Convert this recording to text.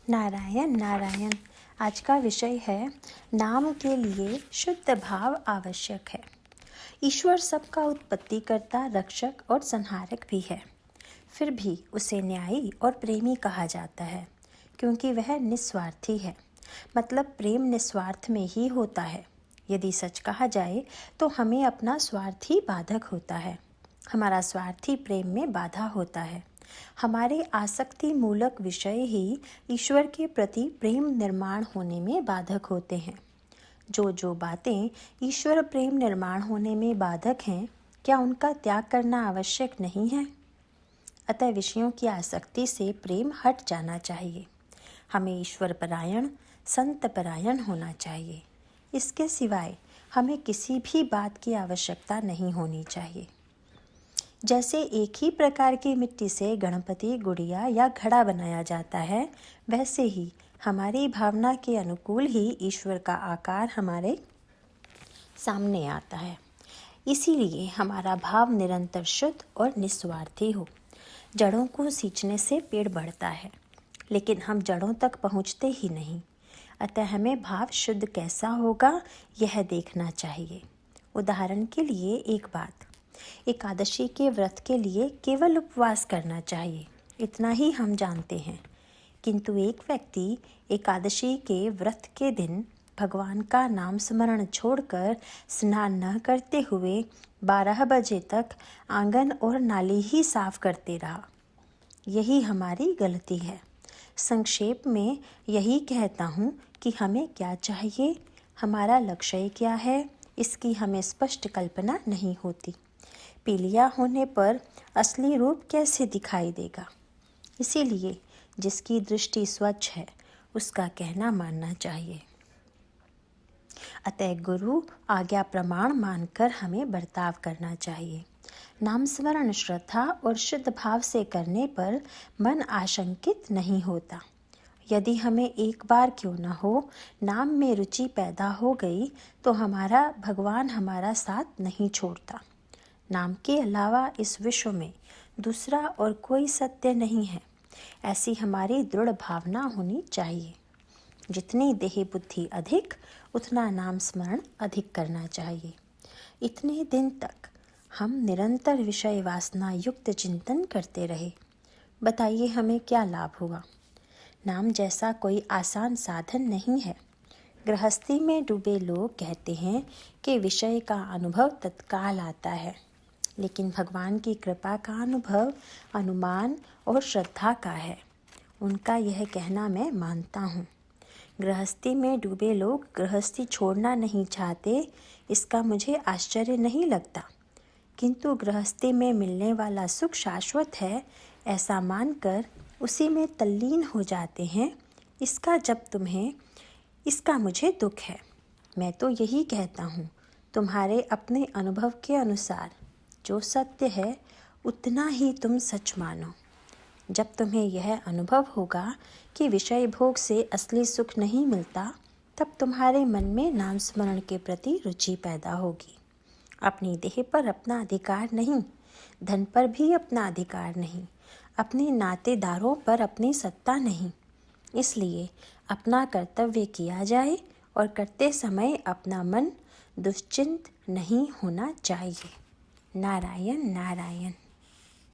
नारायण नारायण। आज का विषय है नाम के लिए शुद्ध भाव आवश्यक है। ईश्वर सबका उत्पत्तिकर्ता, रक्षक और संहारक भी है। फिर भी उसे न्यायी और प्रेमी कहा जाता है क्योंकि वह निस्वार्थी है। मतलब प्रेम निस्वार्थ में ही होता है। यदि सच कहा जाए तो हमें अपना स्वार्थ ही बाधक होता है। हमारा स्वार्थी प्रेम में बाधा होता है। हमारे आसक्ति मूलक विषय ही ईश्वर के प्रति प्रेम निर्माण होने में बाधक होते हैं। जो बातें ईश्वर प्रेम निर्माण होने में बाधक हैं, क्या उनका त्याग करना आवश्यक नहीं है? अतः विषयों की आसक्ति से प्रेम हट जाना चाहिए। हमें ईश्वर परायण, संत परायण होना चाहिए। इसके सिवाय हमें किसी भी बात की आवश्यकता नहीं होनी चाहिए। जैसे एक ही प्रकार की मिट्टी से गणपति, गुड़िया या घड़ा बनाया जाता है, वैसे ही हमारी भावना के अनुकूल ही ईश्वर का आकार हमारे सामने आता है। इसीलिए हमारा भाव निरंतर शुद्ध और निस्वार्थी हो। जड़ों को सींचने से पेड़ बढ़ता है, लेकिन हम जड़ों तक पहुँचते ही नहीं। अतः हमें भाव शुद्ध कैसा होगा, यह देखना चाहिए। उदाहरण के लिए एक बात, एकादशी के व्रत के लिए केवल उपवास करना चाहिए, इतना ही हम जानते हैं। किंतु एक व्यक्ति एकादशी के व्रत के दिन भगवान का नाम स्मरण छोड़कर स्नान न करते हुए 12 बजे तक आंगन और नाली ही साफ करते रहा। यही हमारी गलती है। संक्षेप में यही कहता हूँ कि हमें क्या चाहिए, हमारा लक्ष्य क्या है, इसकी हमें स्पष्ट कल्पना नहीं होती। पीलिया होने पर असली रूप कैसे दिखाई देगा? इसीलिए जिसकी दृष्टि स्वच्छ है उसका कहना मानना चाहिए। अतः गुरु आज्ञा प्रमाण मानकर हमें बर्ताव करना चाहिए। नाम स्मरण श्रद्धा और शुद्ध भाव से करने पर मन आशंकित नहीं होता। यदि हमें एक बार क्यों न हो नाम में रुचि पैदा हो गई तो हमारा भगवान हमारा साथ नहीं छोड़ता। नाम के अलावा इस विश्व में दूसरा और कोई सत्य नहीं है, ऐसी हमारी दृढ़ भावना होनी चाहिए। जितनी देह बुद्धि अधिक, उतना नाम स्मरण अधिक करना चाहिए। इतने दिन तक हम निरंतर विषय वासना युक्त चिंतन करते रहे। बताइए हमें क्या लाभ हुआ? नाम जैसा कोई आसान साधन नहीं है। गृहस्थी में डूबे लोग कहते हैं कि विषय का अनुभव तत्काल आता है, लेकिन भगवान की कृपा का अनुभव अनुमान और श्रद्धा का है। उनका यह कहना मैं मानता हूँ। गृहस्थी में डूबे लोग गृहस्थी छोड़ना नहीं चाहते, इसका मुझे आश्चर्य नहीं लगता। किंतु गृहस्थी में मिलने वाला सुख शाश्वत है, ऐसा मानकर उसी में तल्लीन हो जाते हैं। इसका मुझे दुख है। मैं तो यही कहता हूँ, तुम्हारे अपने अनुभव के अनुसार जो सत्य है उतना ही तुम सच मानो। जब तुम्हें यह अनुभव होगा कि विषय भोग से असली सुख नहीं मिलता, तब तुम्हारे मन में नाम स्मरण के प्रति रुचि पैदा होगी। अपनी देह पर अपना अधिकार नहीं, धन पर भी अपना अधिकार नहीं, अपने नातेदारों पर अपनी सत्ता नहीं। इसलिए अपना कर्तव्य किया जाए और करते समय अपना मन दुश्चिंत नहीं होना चाहिए। नारायण नारायण।